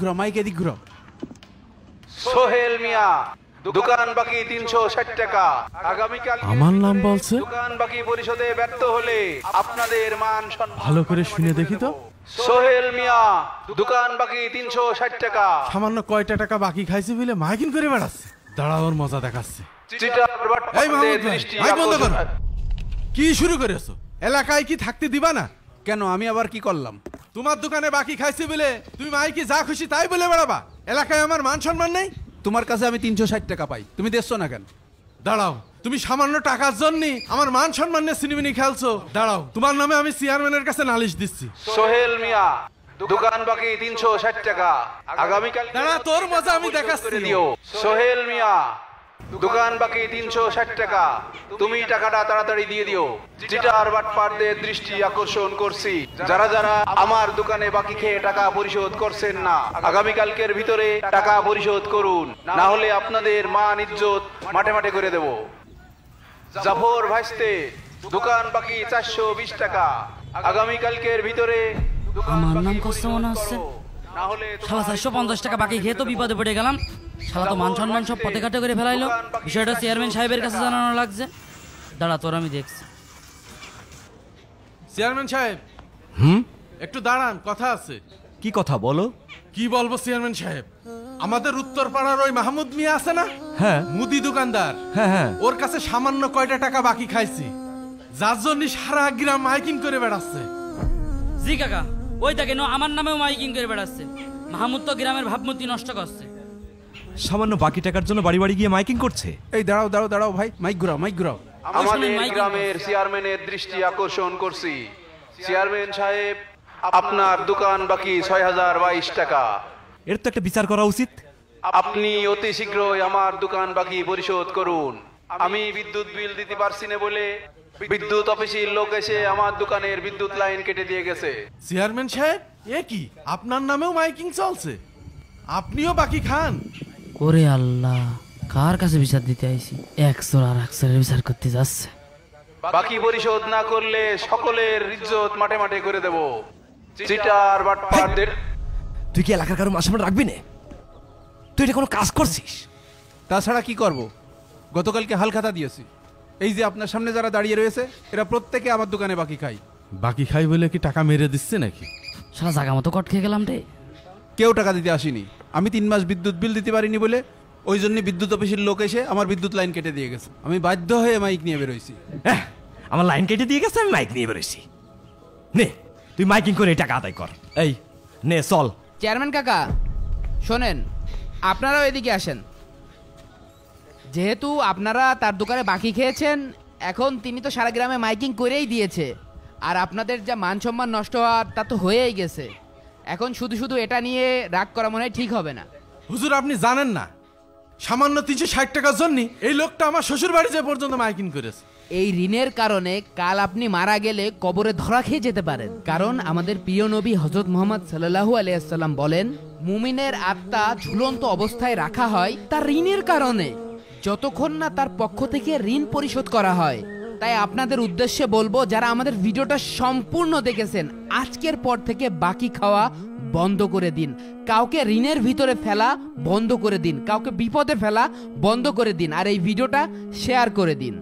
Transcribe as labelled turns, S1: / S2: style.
S1: ঘুরো মাইক এদিক ঘুরো।
S2: সোহেল মিয়া, দোকান বাকি 360 টাকা। আগামীকাল
S1: আমার নাম বলছে?
S2: দোকান বাকি পরিশোধে ব্যর্থ হলে আপনাদের মান সম্মান
S1: ভালো করে শুনে দেখি তো।
S2: সোহেল মিয়া, দোকান বাকি 360 টাকা।
S1: সামান্য কয়টা টাকা বাকি খাইছে বলে মাইকিং করে বেড়াচ্ছে। দাঁড়াও, ওর মজা দেখাচ্ছে।
S2: এই মাহমুদ ভাই,
S1: মাইক বন্ধ করো। কি শুরু করেছো? এলাকায় কি থাকতে দিবা না?
S3: কেন, আমি আবার কি করলাম?
S1: তোমার দোকানে বাকি খাইছে বলে তুমি মাইকি যা খুশি তাই বলে বেড়াবা? এলাকায় আমার মান সম্মান নেই?
S3: তোমার কাছে আমি 360 টাকা পাই, তুমি দেখছো না কেন?
S1: দাঁড়াও, তুমি সামান্য টাকার জন্য আমার মান সম্মান নিয়ে সিনেমিনি খেলছো? দাঁড়াও, তোমার নামে আমি চেয়ারম্যানের কাছে নালিশ দিচ্ছি।
S2: সোহেল মিয়া, দোকান বাকি 360 টাকা। আগামীকাল
S1: দাঁড়া, তোর মজা আমি দেখাচ্ছি।
S2: দিও। সোহেল মিয়া, দোকান বাকি 360 টাকা। তুমি টাকাটা তাড়াতাড়ি দিয়ে দিও। চিটার বাটপারদের দৃষ্টি আকর্ষণ করছি, যারা যারা আমার দোকানে বাকি খেয়ে টাকা পরিশোধ করছেন না, আগামীকালকের ভিতরে টাকা পরিশোধ করুন, না হলে আপনাদের মান ইজ্জত মাঠে মাঠে করে দেব। জাফর ভাইস্তে, দোকান বাকি 420 টাকা। আগামীকালকের ভিতরে
S4: আমার নাম কষ্ট মনে হচ্ছে।
S2: না হলে
S4: শালা 450 টাকা বাকি খেয়ে তো বিপদে পড়ে গেলাম। শালা তো মান সম্মান সব পথে ঘাটে করে ফেলাইলো। বিষয়টা চেয়ারম্যান সাহেবের কাছে জানানো লাগছে। দাঁড়া, তোর আমি দেখছি।
S1: চেয়ারম্যান সাহেব, একটু দাঁড়ান, কথা আছে।
S5: কি কথা বলো?
S1: কি বলবো চেয়ারম্যান সাহেব, আমাদের উত্তর পাড়ার ওই মাহমুদ মিয়া আছে না?
S5: হ্যাঁ।
S1: মুদি দোকানদার।
S5: হ্যাঁ।
S1: ওর কাছে সামান্য কয়টা টাকা বাকি খাইছি, যার জন্য সারা গ্রাম মাইকিং করে বেড়াচ্ছে।
S4: জি কাকা, ওই দেখেন আমার নামেও মাইকিং করে বেড়াচ্ছে। মাহমুদ তো গ্রামের ভাবমূর্তি নষ্ট করছে।
S5: সামান্য বাকি টাকার জন্য বাড়ি বাড়ি গিয়ে মাইকিং করছে।
S3: এই দাঁড়াও দাঁড়াও দাঁড়াও ভাই, মাইক ঘুরাও, মাইক ঘুরাও।
S2: আমাদের গ্রামের চেয়ারম্যানের দৃষ্টি আকর্ষণ করছি। চেয়ারম্যান সাহেব, আপনার দোকান বাকি 6022 টাকা।
S5: এর তো একটা বিচার করা উচিত।
S2: আপনি অতি শীঘ্রই আমার দোকান বাকি পরিশোধ করুন। আমি বিদ্যুৎ বিল দিতে পারছি না বলে বিদ্যুৎ অফিসের লোক এসে আমার দোকানের বিদ্যুৎ লাইন কেটে দিয়ে গেছে।
S1: চেয়ারম্যান সাহেব, এ কি আপনার নামেও মাইকিং চলছে? আপনিও বাকি খান?
S4: ওরে আল্লাহ, কার কাছে বিচার দিতে আইছি? একশোর আর একশোর বিচার করতে যাচ্ছে।
S2: বাকি পরিশোধ না করলে সকলের ইজ্জত মাঠে মাঠে করে দেব। চিটার বাটপারদের।
S5: তুই কি এলাকার কারো মাসে রাখবি না? তুই এটা কোনো কাজ করছিস?
S3: তাছাড়া কি করব? গতকালকে হালখাতা দিয়েছি। এই যে আপনার সামনে যারা দাঁড়িয়ে রয়েছে, এরা প্রত্যেকে আমার দোকানে বাকি খায়।
S1: বাকি খাই বলে কি টাকা মেরে দিচ্ছে নাকি?
S4: শালা জাগা মতো কট খেয়ে গেলাম রে।
S3: কেউ টাকা দিতে আসেনি। আমি 3 মাস বিদ্যুৎ বিল দিতে পারিনি বলে ওই জন্য বিদ্যুৎ অফিসের লোক এসে আমার বিদ্যুৎ লাইন কেটে দিয়ে গেছে। আমি বাধ্য হয়ে মাইক নিয়ে বেরোইছি।
S5: আমার লাইন কেটে দিয়ে গেছে, আমি মাইক নিয়ে বেরোইছি। নে, তুই মাইকিং করে এই টাকা আদায় কর। এই নে, চল।
S6: চেয়ারম্যান কাকা শোনেন, আপনারাও এদিকে আসেন। যেহেতু আপনারা তার দোকানে বাকি খেয়েছেন, এখন তিনি তো সারা গ্রামে মাইকিং করেই দিয়েছে, আর আপনাদের যা মান সম্মান নষ্ট হওয়ার তা তো হয়েই গেছে। এখন শুধু শুধু এটা নিয়ে রাগ করা মনে হয় ঠিক হবে না।
S1: হুজুর, আপনি জানেন না, সামান্য 360 টাকার জন্য এই লোকটা আমার শ্বশুর বাড়ি যে পর্যন্ত মাইকিং করেছে।
S6: এই ঋণের কারণে কাল আপনি মারা গেলে কবরে ধরা খেয়ে যেতে পারেন। কারণ আমাদের প্রিয় নবী হযরত মুহাম্মদ সাল্লাল্লাহু আলাইহি ওয়াসাল্লাম বলেন, মুমিনের আত্মা ঝুলন্ত অবস্থায় রাখা হয় তার ঋণের কারণে, যতক্ষণ না তার পক্ষ থেকে ঋণ পরিশোধ করা হয়। তাই আপনাদের উদ্দেশ্যে বলবো, যারা আমাদের ভিডিওটা সম্পূর্ণ দেখেছেন, আজকের পর থেকে বাকি খাওয়া বন্ধ করে দিন। কাউকে ঋণের ভিতরে ফেলা বন্ধ করে দিন, কাউকে বিপদে ফেলা বন্ধ করে দিন, আর এই ভিডিওটা শেয়ার করে দিন।